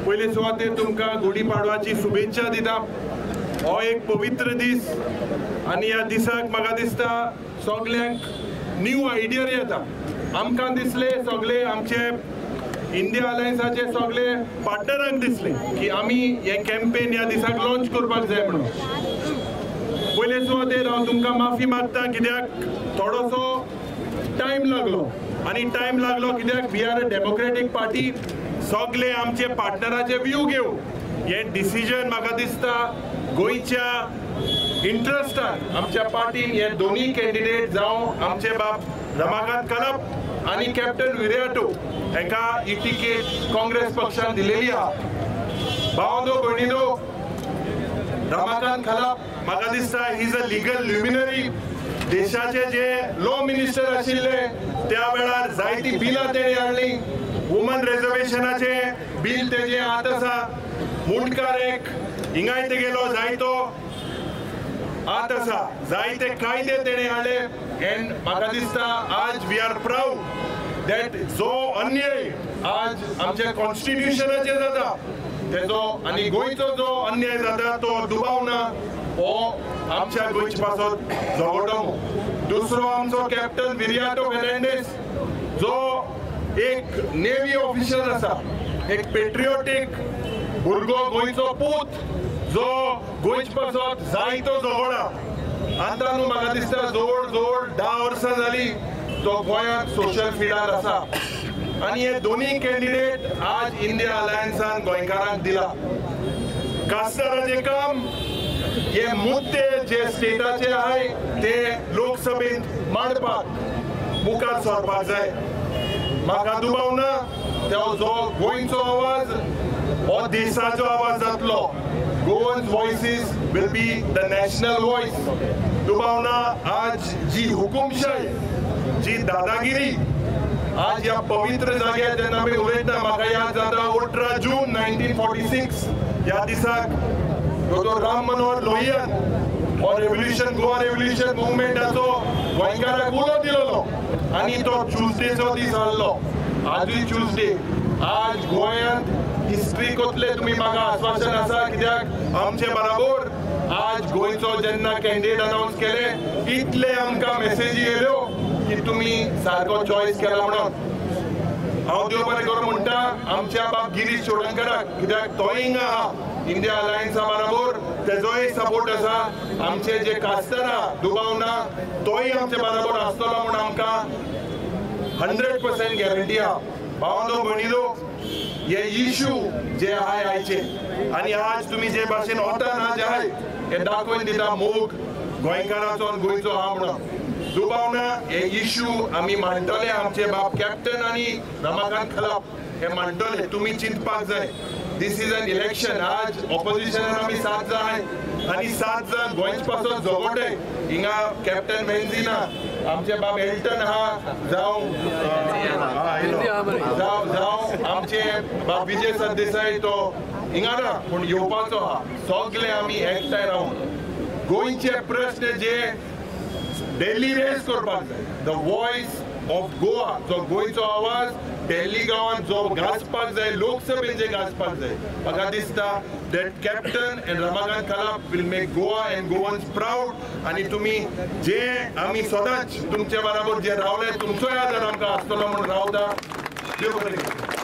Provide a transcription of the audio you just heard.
पयले सुवातेर तुमकां गुढीपाडवाची शुभेच्छा दिता। हो एक पवित्र दीस आनी ह्या दिसाक म्हाका दिसता सगल्यांक न्यू आयडिया येता। आमकां दिसले सगळे आमचे इंडिया अलायन्साचे सगळे पार्टनरांक दिसले की आमी हे कॅम्पेन ह्या दिसाक लॉन्च करपाक जाय म्हणून। पयले सुवातेर हांव तुमकां माफी मागता कित्याक थोडोसो टायम लागलो आनी टायम लागलो कित्याक we are a democratic party. सगळे आमचे पार्टनराचे व्यू घेऊ हे डिसिजन म्हाका दिसता गोंयच्या इंट्रस्टान आमच्या पार्टीन हे दोन्ही कॅन्डिडेट जावं आमचे बाब रमाकांत कलप आनी कॅप्टन विराटो हेका ही टिकेट काँग्रेस पक्षान दिलेली आहा। भावंदो भयणीनो, रमाकांत कलप म्हाका दिसता ही इज अ लीगल ल्युमिनरी। देशाचे जे लॉ मिनिस्टर आशिल्ले त्या वेळार जायती बिलां तेणे हाडली। वुमन रिजर्वेशनाचे बिल तेजे हात आसा। मुंडकारेक हिंगाय तेगेलो जायतो हात आसा। जायते कायदे तेणे हाडले एंड म्हाका दिसता आज वी आर प्राऊड दॅट जो अन्याय आज आमच्या कॉन्स्टिट्यूशनाचेर जाता तेजो आनी गोंयचो जो अन्याय जाता तो दुबावना हो आमच्या गोंयचे पासत झगडो। दुसरो आमचो कॅप्टन विराटो फेर्नांडीस जो एक नेव्ही ऑफिसर आसा, एक पेट्रियोटीक भुरगो गोंयचो पूत जो गोंयचे पासत जायतो झगडा। आतां न्हू म्हाका दिसता जवळ जवळ 10 वर्सां जाली तो गोंयांत सोशल फिल्डार आसा आनी हे दोन्ही कॅन्डिडेट आज इंडिया अलायन्सान गोंयकारांक दिला। कास्ताराचें काम हे मुद्दे जे स्टेटाचे आहाय ते लोकसभेत मांडपाक मुखार सरपाक जाय। म्हाका दुबाव ना जो गोंयचो आवाज हो देशाचो आवाज जातलो। Goans voices will be the national voice. दुबाव ना आज जी हुकुमशाही जी दादागिरी आज ह्या पवित्र जाग्यार जेन्ना आमी उलयता म्हाका याद जाता 18 जून 1946 ह्या दिसाक डॉक्टर राम मनोहर लोहियान हो रेव्होल्युशन गोवा रेव्होल्युशन मुवमेंटाचो गोंयकारांक उलो दिलोलो आनी तो ट्युजडेचो दीस आहलो। आजूय ट्युजडे। आज गोंयांत हिस्ट्री कोतले तुमी म्हाका आश्वासन आसा कित्याक आमचे बराबर आज गोंयचो जेन्ना कॅन्डिडेट अनाउन्स केले इतले आमकां मेसेजी येयल्यो की तुमी सारको चॉयस केला म्हणून। हांव देव बरें करूं म्हणटा आमच्या बाब गिरीश चोडणकराक कित्याक तोय हिंगा आहा इंडिया अलायन्सा बराबर तेजोय सपोर्ट आसा। आमचे जे कास्तारा दुबाव ना तोय आमचे बराबर आसतलो म्हूण आमकां 100% गॅरंटी आहा। भावंदो भयणीनो, हे इश्यू जे आहाय आयचे आनी आज तुमी जे भाशेन ओतान जे आहाय हे दाखोवन दिता मोग गोंयकाराचो आनी गोंयचो आहा म्हणून। दुबाव ना हे इश्यू आमी मांडटले आमचे बाब कॅप्टन आनी रमाकांत कलप हे मांडटले। तुमी चिंतपाक जाय दिस इज एन इलेक्शन। आज ऑपोजिशनान आमी 7 जाण आनी 7 जाण गोंयचे पासत झगडले। हिंगा कॅप्टन मेन्झिना आमचे बाब एल्टन आहा जावं आमचे बाब विजय सरदेसाई तो हिंगा ना पूण येवपाचो आहा। सगळे आमी एकठांय रावन गोंयचे प्रश्न जे दिल्ली रेज करपाक जाय। द वॉइस ऑफ गोवा जो गोंयचो आवाज दिल्ली गांवांत जो गाजपाक जाय लोकसभेन जे गाजपाक जाय म्हाका दिसता that captain and Ramakant Khalap will make Goa and Goans proud. आनी तुमी जे आमी सदांच तुमचे बराबर जे रावले तुमचोय आदार आमकां आसतलो म्हूण रावता। देव बरें करूं।